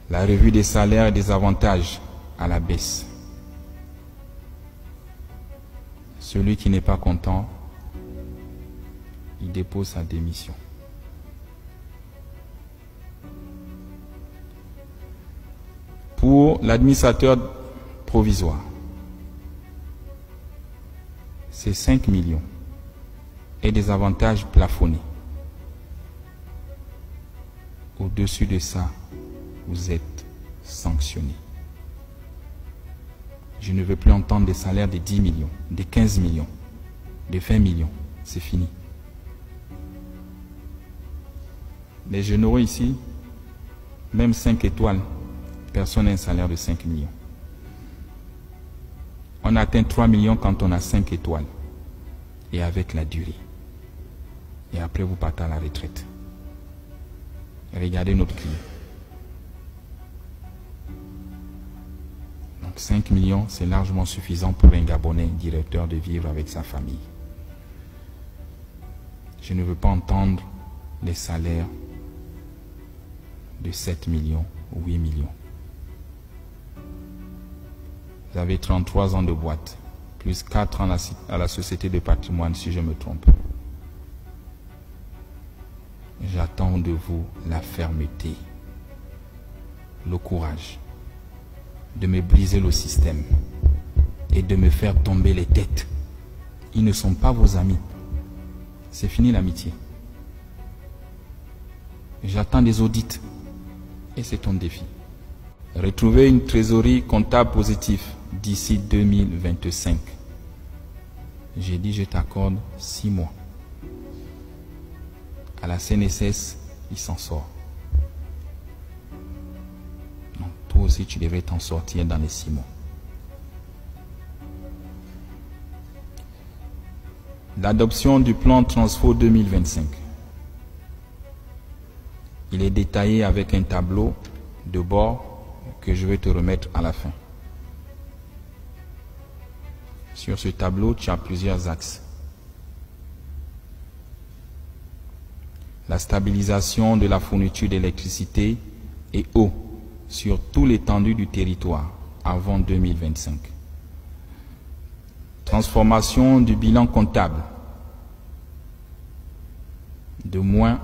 La revue des salaires et des avantages à la baisse. Celui qui n'est pas content, il dépose sa démission. Pour l'administrateur provisoire, c'est 5 millions et des avantages plafonnés. Au-dessus de ça, vous êtes sanctionné. Je ne veux plus entendre des salaires de 10 millions, de 15 millions, de 20 millions. C'est fini. Les généraux ici, même 5 étoiles, personne n'a un salaire de 5 millions. On atteint 3 millions quand on a 5 étoiles. Et avec la durée. Et après, vous partez à la retraite. Regardez notre client. Donc 5 millions, c'est largement suffisant pour un Gabonais directeur de vivre avec sa famille. Je ne veux pas entendre les salaires de 7 millions ou 8 millions. Vous avez 33 ans de boîte, plus 4 ans à la société de patrimoine, si je me trompe. J'attends de vous la fermeté, le courage de me briser le système et de me faire tomber les têtes. Ils ne sont pas vos amis. C'est fini l'amitié. J'attends des audits et c'est ton défi. Retrouver une trésorerie comptable positive d'ici 2025. J'ai dit je t'accorde 6 mois. À la CNSS, il s'en sort. Donc toi aussi tu devrais t'en sortir dans les 6 mois. L'adoption du plan Transfo 2025. Il est détaillé avec un tableau de bord que je vais te remettre à la fin. Sur ce tableau, tu as plusieurs axes. La stabilisation de la fourniture d'électricité et eau sur tout l'étendue du territoire avant 2025. Transformation du bilan comptable de moins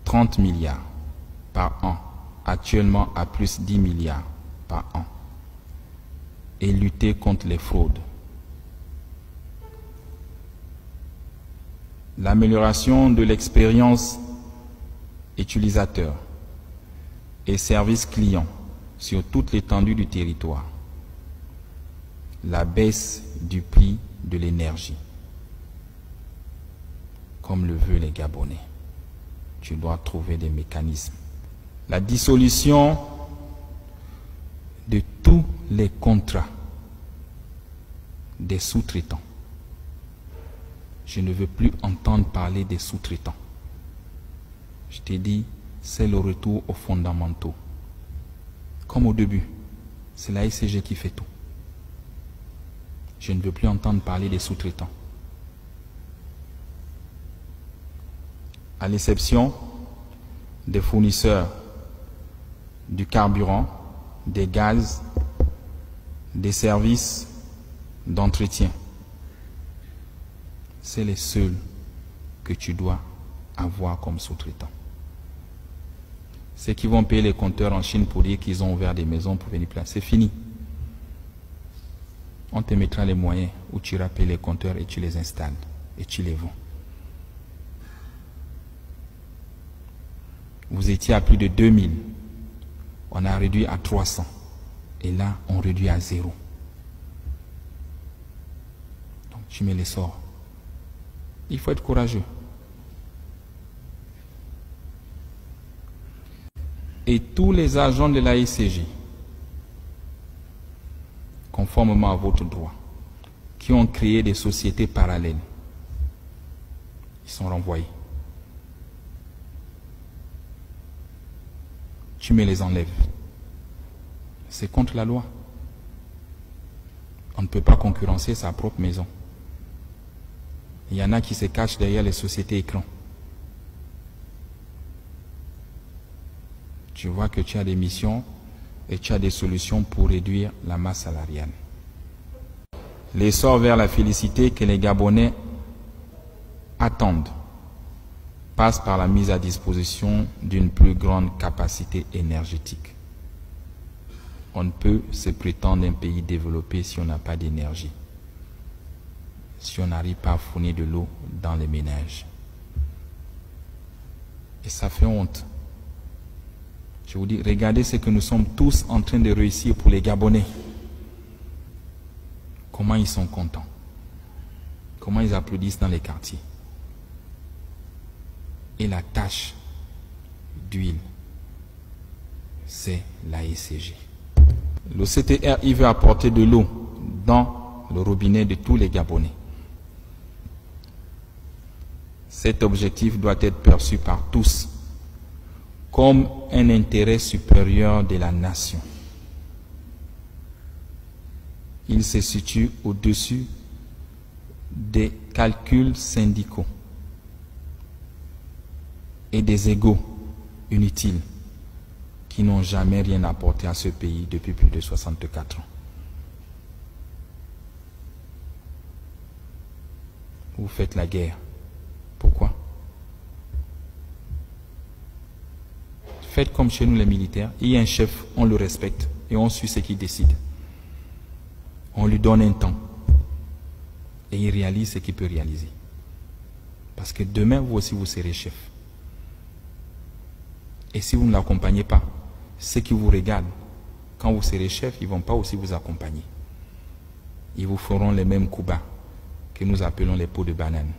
30 milliards par an, actuellement à plus 10 milliards par an, et lutter contre les fraudes. L'amélioration de l'expérience utilisateur et service client sur toute l'étendue du territoire. La baisse du prix de l'énergie, comme le veulent les Gabonais. Tu dois trouver des mécanismes. La dissolution de tous les contrats des sous-traitants. Je ne veux plus entendre parler des sous-traitants. Je t'ai dit, c'est le retour aux fondamentaux. Comme au début, c'est la SCG qui fait tout. Je ne veux plus entendre parler des sous-traitants. À l'exception des fournisseurs du carburant, des gaz, des services d'entretien. C'est les seuls que tu dois avoir comme sous-traitants. Ceux qui vont payer les compteurs en Chine pour dire qu'ils ont ouvert des maisons pour venir placer, c'est fini. On te mettra les moyens où tu iras payer les compteurs et tu les installes et tu les vends. Vous étiez à plus de 2000. On a réduit à 300. Et là, on réduit à 0. Donc tu mets les sorts. Il faut être courageux. Et tous les agents de la SCG, conformément à votre droit, qui ont créé des sociétés parallèles, ils sont renvoyés. Tu me les enlèves. C'est contre la loi. On ne peut pas concurrencer sa propre maison. Il y en a qui se cachent derrière les sociétés écrans. Je vois que tu as des missions et tu as des solutions pour réduire la masse salariale. L'essor vers la félicité que les Gabonais attendent passe par la mise à disposition d'une plus grande capacité énergétique. On ne peut se prétendre un pays développé si on n'a pas d'énergie, si on n'arrive pas à fournir de l'eau dans les ménages. Et ça fait honte. Je vous dis, regardez ce que nous sommes tous en train de réussir pour les Gabonais. Comment ils sont contents. Comment ils applaudissent dans les quartiers. Et la tâche d'huile, c'est la ECG. Le CTR, il veut apporter de l'eau dans le robinet de tous les Gabonais. Cet objectif doit être perçu par tous comme un intérêt supérieur de la nation. Il se situe au-dessus des calculs syndicaux et des égos inutiles qui n'ont jamais rien apporté à ce pays depuis plus de 64 ans. Vous faites la guerre. Pourquoi? Faites comme chez nous les militaires. Il y a un chef, on le respecte et on suit ce qu'il décide. On lui donne un temps et il réalise ce qu'il peut réaliser. Parce que demain, vous aussi, vous serez chef. Et si vous ne l'accompagnez pas, ceux qui vous regardent, quand vous serez chef, ils ne vont pas aussi vous accompagner. Ils vous feront les mêmes coups bas que nous appelons les pots de banane.